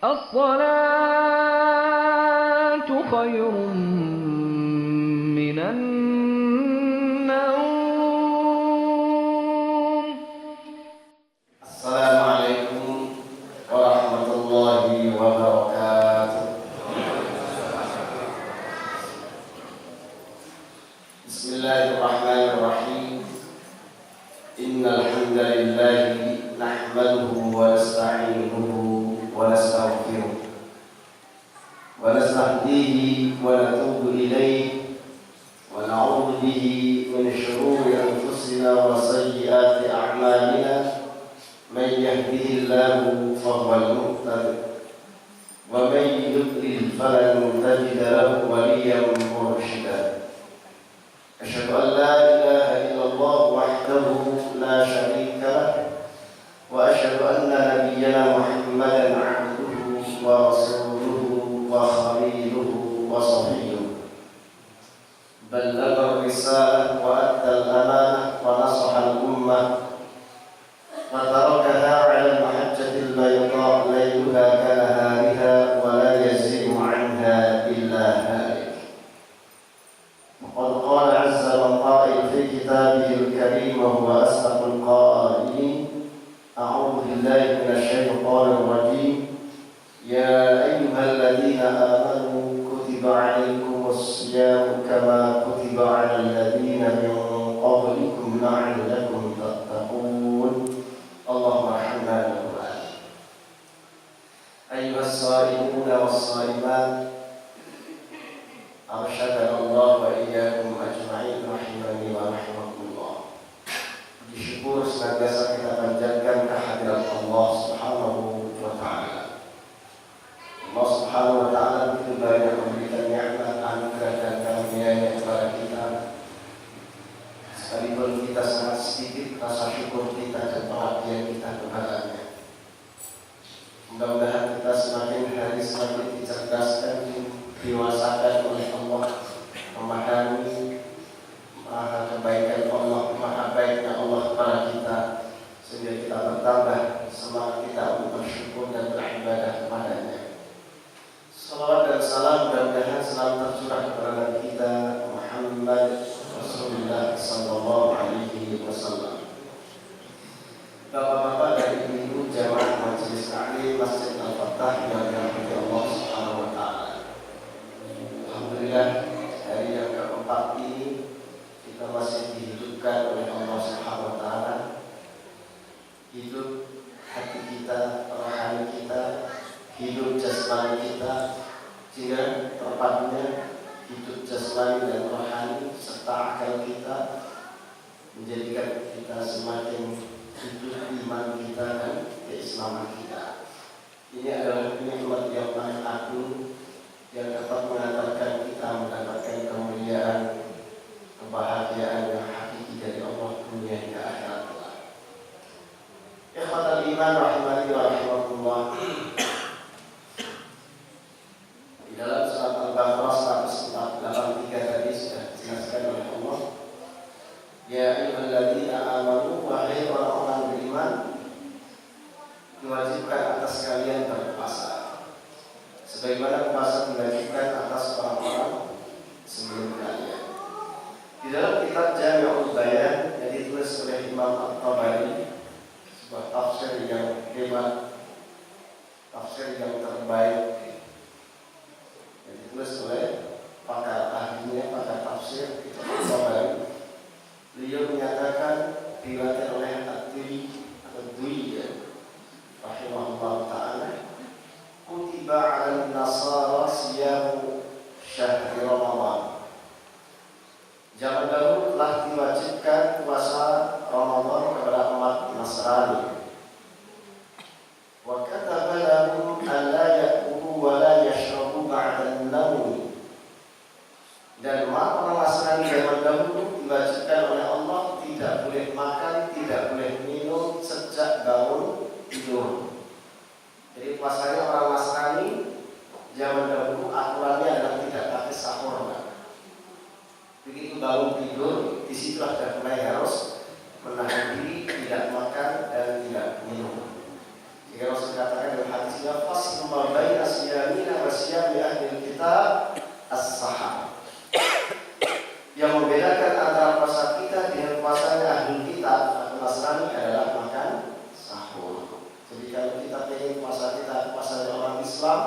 الصلاة خير من النوم. السلام عليكم ورحمة الله وبركاته. بسم الله الرحمن الرحيم. إن الحمد لله نحمده ونستعينه ونستغفره ونستهديه ونتوب إليه ونعوذ به من شرور أنفسنا وسيئات أعمالنا. من يهده الله فهو المهتد ومن يضلل فلن تجد له وليا مرشدا. أشهد أن لا إله إلا الله وحده لا شريك له وأشهد أن نبينا محمدا عبده ورسوله وخليله وصفيه. بلغ الرسالة وأدى الأمانة ونصح الأمة وتركها على المحجة البيضاء ليلها كنهارها ولا يزيغ عنها إلا هالك. وقد قال عز من قائل في كتابه الكريم وهو أصدق القائلين: أعوذ بالله من الشيطان الرجيم. يا أيها الذين آمنوا كتب عليكم الصيام كما كتب على الذين من قبلكم لعلكم تتقون. اللهم ارحمنا بالقرآن. أيها الصائمون والصائمات، أرشدنا الله وإياكم أجمعين رحمني ورحمكم الله. Disyukur senantiasa kita panjatkan kehadirat Allah Subhanahu wa Ta'ala. Allah Subhanahu wa Ta'ala begitu banyak memberikan nikmat, anugerah dan karunia-Nya kepada kita. Sekalipun kita sangat sedikit rasa syukur kita dan pengabdian kita kepada-Nya. Mudah-mudahan kita semakin hari semakin dicerdaskan, diwasakan oleh Allah, memahami maha kebaikan Allah, maha baiknya Allah kepada kita, sehingga kita bertambah semangat kita untuk bersyukur dan beribadah kepada-Nya. Salawat dan salam mudah-mudahan selalu tercurah kepada Nabi kita Muhammad Rasulullah sallallahu alaihi wasallam. Bapak-bapak dan ibu-ibu jamaah majelis taklim Masjid Al-Fatah yang dirahmati Allah Subhanahu wa Ta'ala. Alhamdulillah, hari yang keempat ini kita masih dihidupkan oleh Allah Subhanahu wa Ta'ala. Hidup hati kita, rohani kita, hidup jasmani kita, sehingga terpadunya hidup jasmani dan rohani serta akal kita menjadikan kita semakin hidup iman kita dan keislaman kita. Ini adalah nikmat yang paling agung yang dapat mengantarkan kita mendapatkan kemuliaan, kebahagiaan yang hakiki dari Allah dunia hingga akhirat kelak. Ikhwatal iman rahimani wa rahimakumullah. Di dalam surat Al-Baqarah 183 tadi sudah dijelaskan oleh Allah. Ya ayyuhalladzina amanu, wahai orang-orang beriman, diwajibkan atas kalian berpuasa sebagaimana puasa diwajibkan atas orang-orang sebelum kalian. Di dalam kitab Jami'ul Bayan yang ditulis oleh Imam At-Tabari, sebuah tafsir yang hebat, tafsir yang terbaik, yang ditulis oleh pakar ahlinya, pakar tafsir Imam At-Tabari. Beliau menyatakan diriwayatkan oleh Ad-Duwi rahimahullah ta'ala, kutiba 'alan nasara siyamu syahri Ramadan. Zaman dahulu telah diwajibkan puasa Ramadan kepada umat Nasrani. Wa kataba lahum an la ya'kulu wa la yashrabu ba'da an-nawm. Dan umat orang Nasrani zaman dahulu diwajibkan oleh Allah tidak boleh makan, tidak boleh minum sejak bangun tidur. Jadi puasanya orang Nasrani zaman dahulu aturannya adalah tidak pakai sahur. Begitu bangun tidur, disitulah sudah mulai harus menahan diri, tidak makan dan tidak minum. Jika Rasul katakan dalam hadis sehingga fasl ma baina siyamina wa siyami ahli kitab as-sahar. Yang membedakan antara puasa kita dengan puasanya ahli kitab atau Nasrani adalah makan sahur. Jadi kalau kita ingin puasa kita puasanya orang Islam,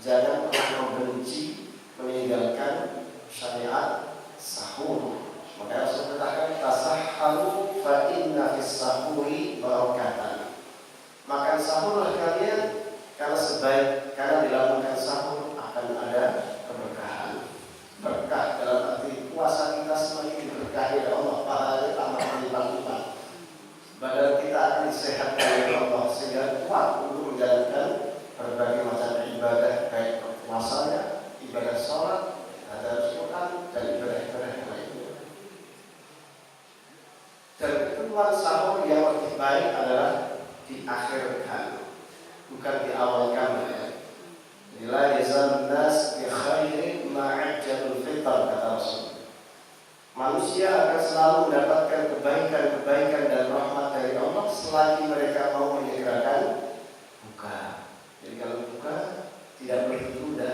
jangan pernah membenci meninggalkan syariat sahur. Maka Rasul katakan tasahharu fa inna fis sahuri barakatan. Makan sahurlah kalian karena dilakukan sahur akan ada keberkahan. Berkah dalam arti puasa kita semakin diberkahi oleh Allah, pahalanya amat berlipat-lipat. Badan kita akan disehatkan oleh Allah sehingga kuat untuk menjalankan berbagai macam ibadah, baik puasanya, ibadah sholat, ada Quran dan ibadah-ibadah yang lainnya. Dan ketentuan sahur yang lebih baik adalah diakhirkan, bukan diawalkan. La yazal nas bi khairin ma'ajjalul fitr, kata Rasul. Manusia akan selalu mendapatkan kebaikan-kebaikan dan rahmat dari Allah selagi mereka mau menyegerakan buka. Jadi kalau buka tidak boleh ditunda.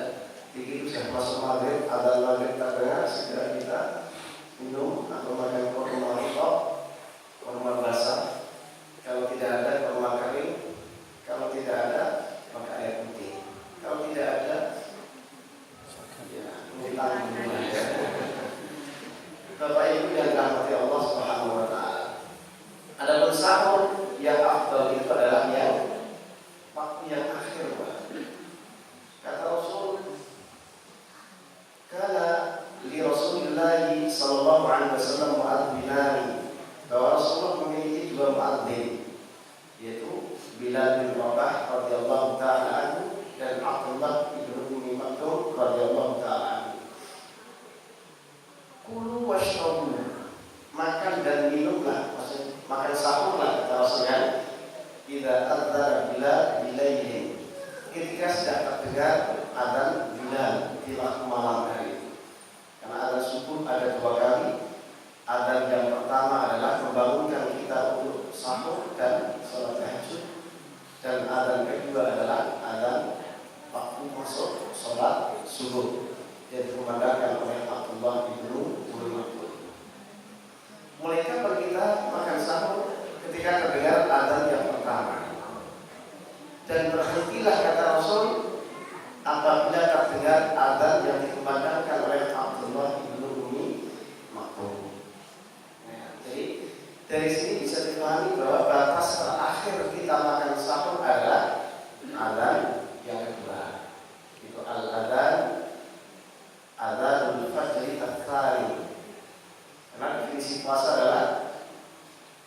Begitu sudah masuk maghrib, adzan maghrib terdengar, segera kita minum atau makan kurma rontok, kurma basah. Kalau tidak ada kurma kering, kalau tidak ada maka air putih. Kalau tidak ada, ya ditanggung aja. Bapak Ibu yang dirahmati Allah Subhanahu wa taala. Adapun sahur yang afdal itu adalah yang waktu yang akhir, Pak. Kata Rasul, karena li Rasulullah sallallahu alaihi wasallam muadzzinani, bahwa Rasulullah memiliki dua muadzin, yaitu Bilal bin Rabah radhiyallahu taala anhu dan Abdullah bin Ummi Maktum radhiyallahu taala anhu. Kulu washrabu, makan dan minumlah, maksudnya makan sahurlah, kata Rasulnya. Idza adzara Bilal bilailin, ketika sudah terdengar adzan Bilal di waktu malam hari. Karena adzan subuh ada dua kali. Adzan yang pertama adalah membangunkan kita untuk sahur dan salat tahajud, dan adzan kedua adalah adzan waktu masuk salat subuh yang dikumandangkan oleh Abdullah bin Ummi Maktum. Mulai kapan kita makan sahur? Ketika terdengar adzan yang pertama. Dan berhentilah, kata Rasul, apabila terdengar adzan yang dikumandangkan oleh Abdullah bin Ummi Maktum. Nah, jadi dari sini bisa dipahami bahwa batas terakhir kita makan sahur adalah adzan yang kedua. Itu al-adzan adzanul fajri at-tsani. Karena definisi puasa adalah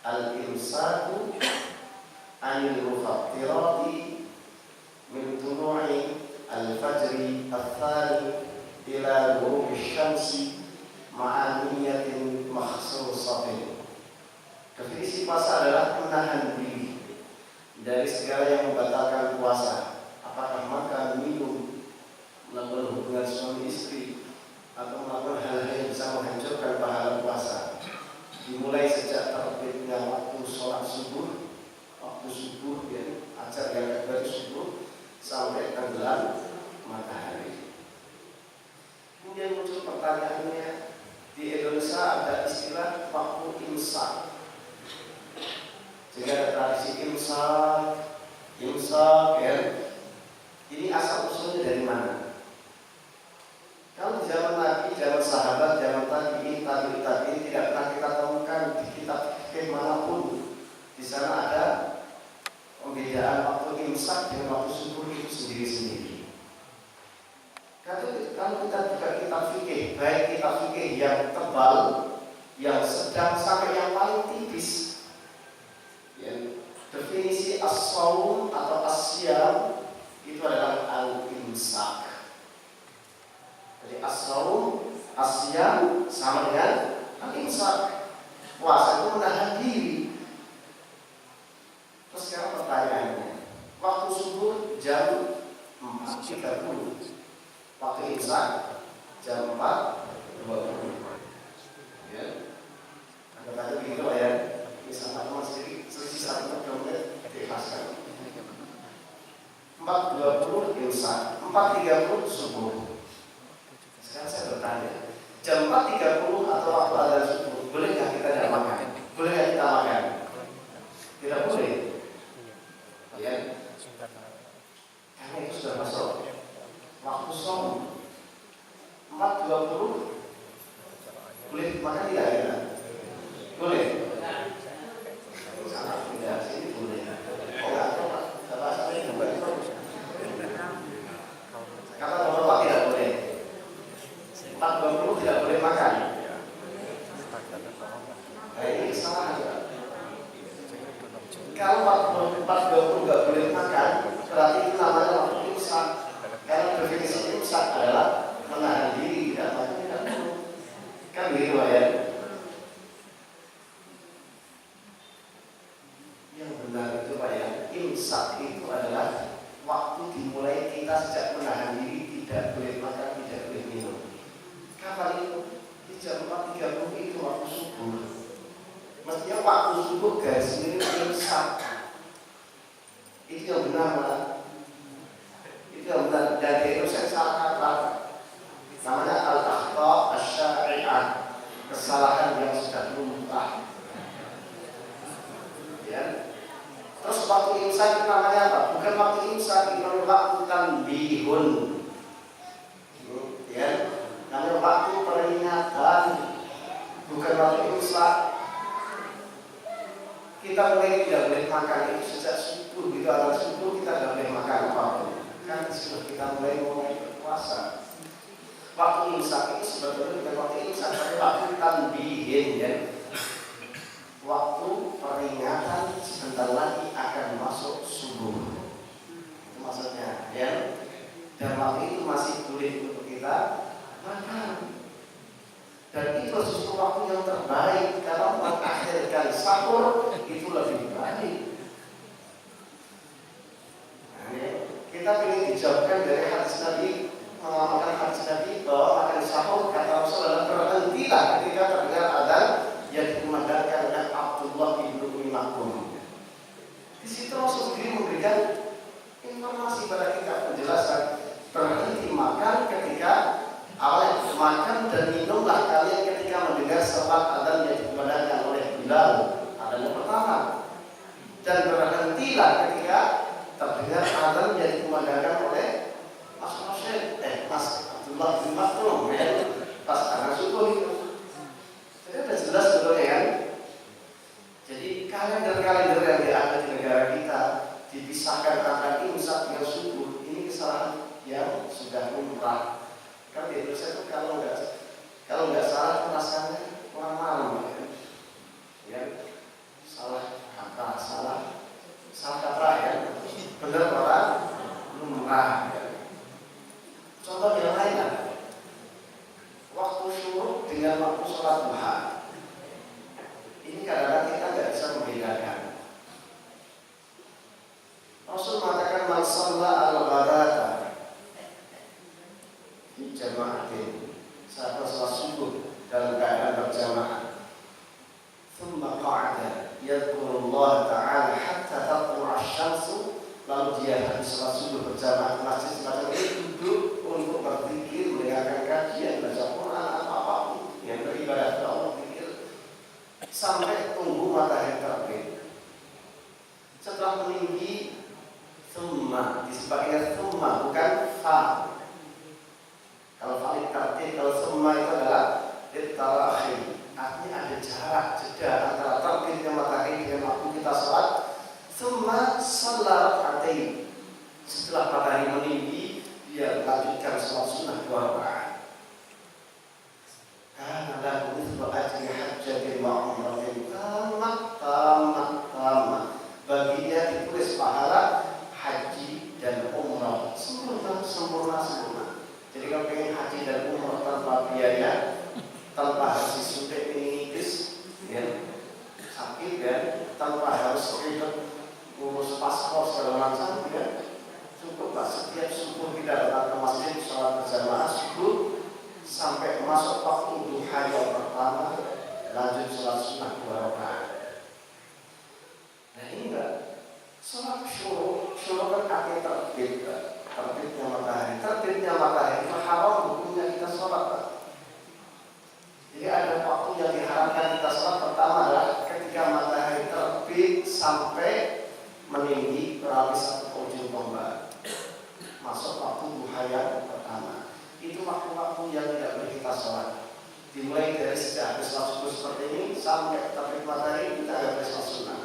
al-imsaku anil mufattirati min tulu'i al-fajri at-tsani ila ghurubi syamsi ma'a niyatin makhsusatin. Definisi puasa adalah menahan diri dari segala yang membatalkan puasa. Apakah makan, minum, melakukan hubungan suami istri, atau melakukan hal-hal yang bisa menghancurkan pahala puasa. Dimulai sejak terbitnya waktu sholat subuh, ya, ajar yang dari subuh sampai tenggelam matahari. Kemudian muncul pertanyaannya, di Indonesia ada istilah waktu imsak. Jadi ada tradisi imsak, ya. Ini asal usulnya dari mana? Kalau zaman Nabi, zaman sahabat, zaman tabi'in tidak pernah kita temukan di kitab fikih manapun. Di sana ada pembedaan waktu imsak dengan waktu subuh itu sendiri-sendiri. Kalau kita buka kitab fikih, baik kitab fikih yang tebal, yang sedang sampai yang paling tipis, ya, definisi as-shaum atau as-siyam itu adalah al-imsak. Jadi as-shaum, as-siyam sama dengan al-imsak. Puasa itu menahan diri. Terus sekarang pertanyaannya, waktu subuh jam 4.30, waktu imsak jam 4.20. Ya, anggap aja begitu ya. Ini sama teman sendiri, selisih 1 menit diikhlaskan. 4.20 imsak, 4.30 subuh. Sekarang saya bertanya, jam 4.30 atau waktu azan subuh, boleh nggak kita tidak makan? Boleh nggak kita makan? Tidak boleh. Ya, karena itu sudah masuk waktu som. 4.20 boleh makan tidak ya? Boleh. Salah tidak, sini boleh. Oh nggak tahu Pak, bahasa ini bukan itu. Kata Bapak tidak boleh. 4.20 tidak boleh makan. Nah ini salah juga. Kalau 4.20 nggak boleh makan, berarti itu namanya waktu imsak. Karena definisi imsak adalah menahan diri, tidak makan, tidak perlu. Kan begitu Pak ya? Yang benar itu Pak ya, imsak itu adalah waktu dimulai kita sejak menahan diri, tidak boleh makan, tidak boleh minum. Kapan itu? Di jam 4.30 itu waktu subuh. Mestinya waktu subuh guys, ini imsak. Itu yang benar Pak. Itu yang benar. Dan itu saya salah kata. Namanya al-akhta' asy-syari'ah, kesalahan yang sudah lumrah. Ya. Terus waktu imsak itu namanya apa? Bukan waktu imsak, itu namanya waktu tanbihun. Ya. Namanya waktu peringatan. Bukan waktu imsak. Kita mulai tidak boleh makan itu sejak subuh, gitu atau subuh kita tidak boleh makan apapun. Kan sudah kita mulai berpuasa. Waktu imsak itu sebetulnya bukan waktu imsak, tapi waktu tanbihin ya. Waktu peringatan sebentar lagi akan masuk subuh. Itu maksudnya ya. Dan waktu itu masih boleh untuk kita makan. Dan itu justru waktu yang terbaik karena mengakhirkan sahur itu lebih baik. Nah, ya. Kita ingin dijauhkan dari hadis Nabi, mengamalkan hadis Nabi bahwa makan sahur kata Rasulullah berhentilah ketika terdengar adzan yang dikumandangkan oleh Abdullah bin Umi Maktum. Di situ Rasul sendiri memberikan informasi pada kita, penjelasan berhenti makan ketika awalnya makan dan minumlah kalian ketika mendengar seruan adzan yang dikumandangkan oleh Bilal. Adzan yang pertama. Dan berhentilah ketika terdengar adzan yang dikumandangkan oleh Mas Abdullah bin Maktum ya. Pas karena subuh itu. Jadi sudah jelas sebetulnya kan. Jadi kalender-kalender yang ada di negara kita dipisahkan antara imsak dengan subuh, ini kesalahan yang sudah lumrah. Kan di Indonesia itu kalau nggak salah rasanya kurang malam ya. Salah kata ya. Benar orang lumrah ya. Contoh yang lain lah. Waktu syuruk dengan waktu sholat duha. Ini kadang-kadang kita nggak bisa membedakan. Rasul mengatakan man shalla al-ghadata di jama'atin, saat sholat subuh dalam keadaan berjamaah. Thumma qa'ada yadhkurullah ta'ala hatta tatlu'a asy-syamsu. Lalu dia habis sholat subuh berjamaah masjid semacam ini duduk untuk berzikir, mendengarkan kajian, baca Quran atau apapun yang beribadah kepada Allah, zikir sampai tunggu matahari terbit. Setelah meninggi, summa disebutnya summa bukan fa. Kalau fa tertib, kalau summa itu adalah ditarakhir. Artinya ada jarak jeda antara terbitnya matahari dengan waktu kita sholat. Summa sholat rakaatain. Setelah matahari meninggi, dia lanjutkan sholat sunnah 2 rakaat. Karena lahu mithlu ajri hajjatin wa umratin tamat. Baginya ditulis pahala haji dan umrah sempurna. Jadi kalau pengen haji dan umrah tanpa biaya, tanpa harus disuntik meningis, ya, sakit ya, tanpa harus ribet ngurus paspor segala macam, terbitnya matahari. Terbitnya matahari itu haram hukumnya kita sholat, Pak. Jadi ada waktu yang diharamkan kita sholat. Pertama adalah ketika matahari terbit sampai meninggi berhabis satu ujung tombak, masuk waktu duha yang pertama. Itu waktu-waktu yang tidak boleh kita sholat. Dimulai dari sejak habis sholat subuh seperti ini sampai terbit matahari kita ada sholat sunnah.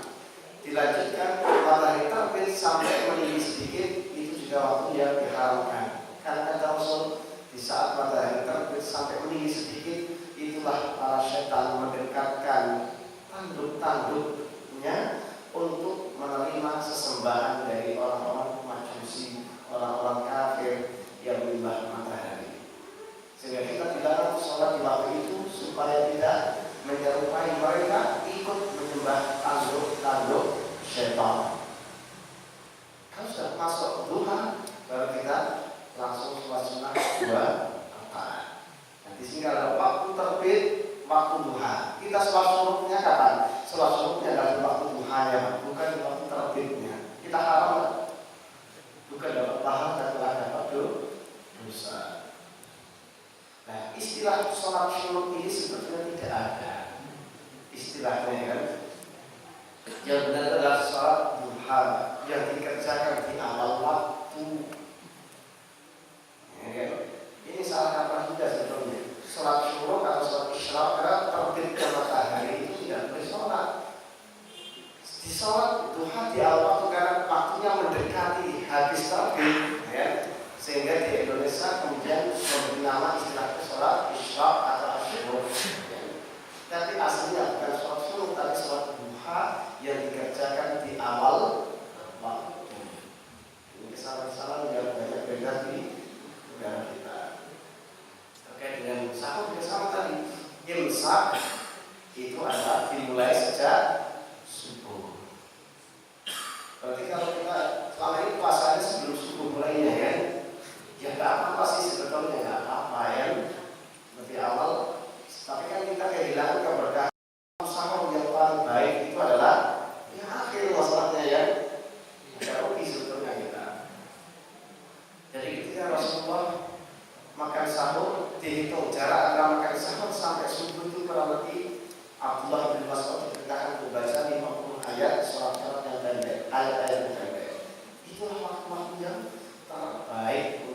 Dilanjutkan matahari terbit sampai meninggi sedikit, itu juga waktu yang diharamkan. Karena kata Rasul, di saat matahari terbit sampai meninggi sedikit, itulah para setan mendekatkan tanduk-tanduknya untuk menerima sesembahan dari orang-orang majusi, orang-orang kafir yang menyembah matahari. Sehingga kita dilarang sholat di waktu itu supaya tidak menyerupai mereka ikut menyembah tanduk-tanduk setan. Kalau sudah masuk duha, baru kita langsung sholat sunnah 2 rakaat. Nah, di sini ada waktu terbit, waktu duha. Kita sholat sunnahnya kapan? Sholat sunnahnya adalah waktu duhanya, bukan di waktu terbitnya. Kita haram, bukan dapat pahala dan telah dapat dosa. Nah, istilah sholat syuruk ini sebetulnya tidak ada istilahnya, kan? Yang benar adalah sholat duha yang dikerjakan di awal waktu. Ya, kan? Ini salah kaprah juga sebetulnya. Sholat syuruk atau sholat isyraq karena terbitnya matahari itu tidak boleh sholat. Di sholat duha di awal waktu karena waktunya mendekati habis terbit, ya. Sehingga di Indonesia kemudian memberi nama istilah sholat isyraq atau asyuruk. Tapi aslinya bukan sholat syuruk, tapi sholat duha yang dikerjakan di awal waktu. Ini kesalahan-kesalahan yang banyak beda di negara kita. Terkait dengan sahur juga sama tadi. Imsak itu adalah dimulai sejak subuh. Berarti kalau kita selama ini puasanya sebelum subuh mulainya, kan? Ya nggak apa-apa sih sebetulnya, nggak apa-apa ya, lebih awal. Tapi kan kita kehilangan keberkahan sahur yang paling baik itu adalah yang akhir masalahnya, ya. Tidak rugi sebetulnya kita. Jadi ketika Rasulullah makan sahur, dihitung jarak antara makan sahur sampai subuh itu kurang lebih Abdullah bin Mas'ud diperintahkan membaca 50 ayat surat-surat yang pendek, ayat-ayat yang pendek. Itulah waktu-waktu yang terbaik